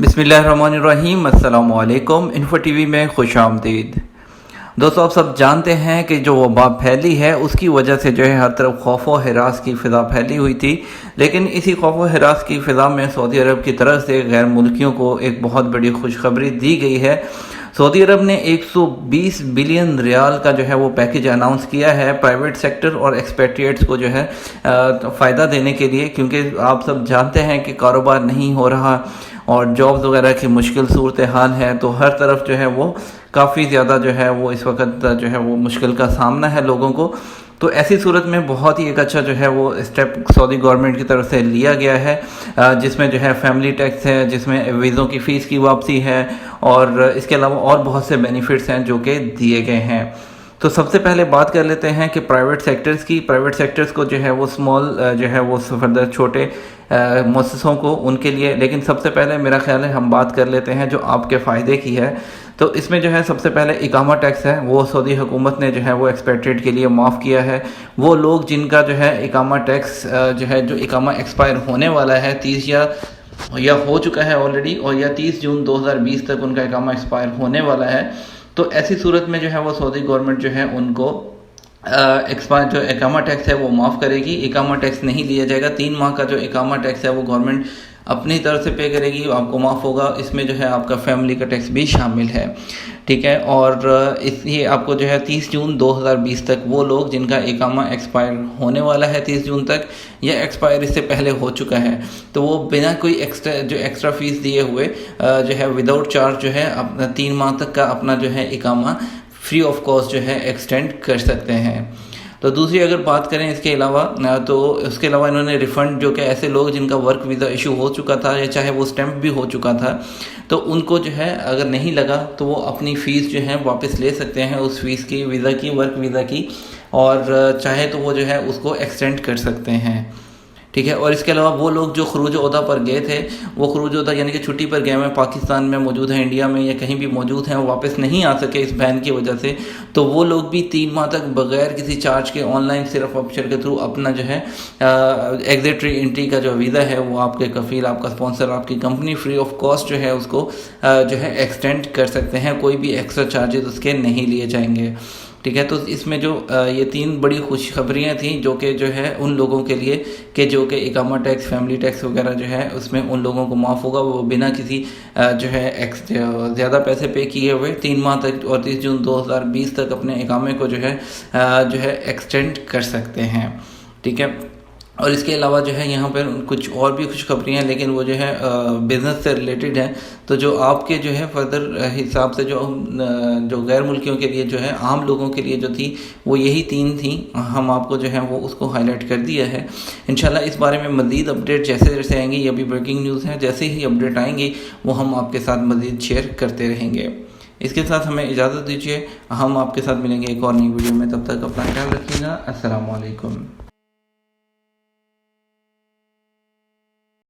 بسم اللہ الرحمن الرحیم۔ السلام علیکم۔ انفو ٹی وی میں خوش آمدید۔ دوستو، آپ سب جانتے ہیں کہ جو وبا پھیلی ہے اس کی وجہ سے جو ہے ہر طرف خوف و ہراس کی فضا پھیلی ہوئی تھی، لیکن اسی خوف و ہراس کی فضا میں سعودی عرب کی طرف سے غیر ملکیوں کو ایک بہت بڑی خوشخبری دی گئی ہے۔ سعودی عرب نے 120 بلین ریال کا جو ہے وہ پیکج اناؤنس کیا ہے پرائیویٹ سیکٹر اور ایکسپیٹریٹس کو جو ہے فائدہ دینے کے لیے، کیونکہ آپ سب جانتے ہیں کہ کاروبار نہیں ہو رہا اور جابز وغیرہ کی مشکل صورتحال ہے، تو ہر طرف جو ہے وہ کافی زیادہ جو ہے وہ اس وقت جو ہے وہ مشکل کا سامنا ہے لوگوں کو۔ تو ایسی صورت میں بہت ہی ایک اچھا جو ہے وہ اسٹیپ سعودی گورنمنٹ کی طرف سے لیا گیا ہے، جس میں جو ہے فیملی ٹیکس ہے، جس میں ویزوں کی فیس کی واپسی ہے، اور اس کے علاوہ اور بہت سے بینیفٹس ہیں جو کہ دیے گئے ہیں۔ تو سب سے پہلے بات کر لیتے ہیں کہ پرائیویٹ سیکٹرز کی۔ پرائیویٹ سیکٹرز کو جو ہے وہ اسمال جو ہے وہ فردر چھوٹے مؤسسوں کو ان کے لیے، لیکن سب سے پہلے میرا خیال ہے ہم بات کر لیتے ہیں جو آپ کے فائدے کی ہے۔ تو اس میں جو ہے سب سے پہلے اقامہ ٹیکس ہے، وہ سعودی حکومت نے جو ہے وہ ایکسپیٹریٹ کے لیے معاف کیا ہے۔ وہ لوگ جن کا جو ہے اقامہ ٹیکس جو ہے جو اقامہ ایکسپائر ہونے والا ہے 30 یا ہو چکا ہے آلریڈی، اور یا 30 جون 2020 تک ان کا اقامہ ایکسپائر ہونے والا ہے، تو ایسی صورت میں جو ہے وہ سعودی گورنمنٹ جو ہے ان کو جو اقامہ ٹیکس ہے وہ معاف کرے گی۔ اقامہ ٹیکس نہیں لیا جائے گا، 3 ماہ کا جو اقامہ ٹیکس ہے وہ گورنمنٹ اپنی طرف سے پے کرے گی، آپ کو معاف ہوگا۔ اس میں جو ہے آپ کا فیملی کا ٹیکس بھی شامل ہے، ٹھیک ہے۔ اور اس لیے آپ کو جو ہے 30 جون 2020 تک وہ لوگ جن کا اقامہ ایکسپائر ہونے والا ہے 30 جون تک، یا ایکسپائر اس سے پہلے ہو چکا ہے، تو وہ بنا کوئی ایکسٹرا فیس دیے ہوئے جو ہے وداؤٹ چارج جو ہے اپنا 3 ماہ تک کا اپنا جو ہے اقامہ فری آف کاسٹ جو ہے ایکسٹینڈ کر سکتے ہیں۔ تو دوسری اگر بات کریں اس کے علاوہ، تو اس کے علاوہ انہوں نے ریفنڈ جو کہ ایسے لوگ جن کا ورک ویزا ایشو ہو چکا تھا یا چاہے وہ اسٹیمپ بھی ہو چکا تھا، تو ان کو جو ہے اگر نہیں لگا تو وہ اپنی فیس جو ہے واپس لے سکتے ہیں، اس فیس کی، ویزا کی، ورک ویزا کی، اور چاہے تو وہ جو ہے اس کو ایکسٹینڈ کر سکتے ہیں، ٹھیک ہے۔ اور اس کے علاوہ وہ لوگ جو خروج عہدہ پر گئے تھے، وہ خروج عہدہ یعنی کہ چھٹی پر گئے ہوئے پاکستان میں موجود ہیں، انڈیا میں یا کہیں بھی موجود ہیں، وہ واپس نہیں آ سکے اس بین کی وجہ سے، تو وہ لوگ بھی 3 ماہ تک بغیر کسی چارج کے آن لائن صرف آفیشر کے تھرو اپنا جو ہے ایگزٹ ری انٹری کا جو ویزا ہے وہ آپ کے کفیل، آپ کا اسپانسر، آپ کی کمپنی فری آف کاسٹ جو ہے اس کو جو ہے ایکسٹینڈ کر سکتے ہیں، کوئی بھی ایکسٹرا چارجز اس کے نہیں لیے جائیں گے، ٹھیک ہے۔ تو اس میں جو یہ 3 بڑی خوشخبریاں تھیں جو ہے ان لوگوں کے لیے کہ جو کہ اقامہ ٹیکس، فیملی ٹیکس وغیرہ جو ہے اس میں ان لوگوں کو معاف ہوگا، وہ بنا کسی جو ہے زیادہ پیسے پے کیے ہوئے 3 ماہ تک اور 30 جون 2020 تک اپنے اقامے کو جو ہے ایکسٹینڈ کر سکتے ہیں، ٹھیک ہے۔ اور اس کے علاوہ جو ہے یہاں پر کچھ اور بھی خوشخبریاں ہیں، لیکن وہ جو ہے بزنس سے ریلیٹڈ ہیں، تو جو آپ کے جو ہے فردر حساب سے جو غیر ملکیوں کے لیے جو ہے عام لوگوں کے لیے جو تھی وہ یہی 3 تھیں، ہم آپ کو جو ہے وہ اس کو ہائی لائٹ کر دیا ہے۔ انشاءاللہ اس بارے میں مزید اپڈیٹ جیسے آئیں گی، یہ ابھی بریکنگ نیوز ہے، جیسے ہی اپڈیٹ آئیں گی وہ ہم آپ کے ساتھ مزید شیئر کرتے رہیں گے۔ اس کے ساتھ ہمیں اجازت دیجیے، ہم آپ کے ساتھ ملیں گے ایک اور نئی ویڈیو میں، تب تک اپنا خیال رکھیے گا۔ السلام علیکم۔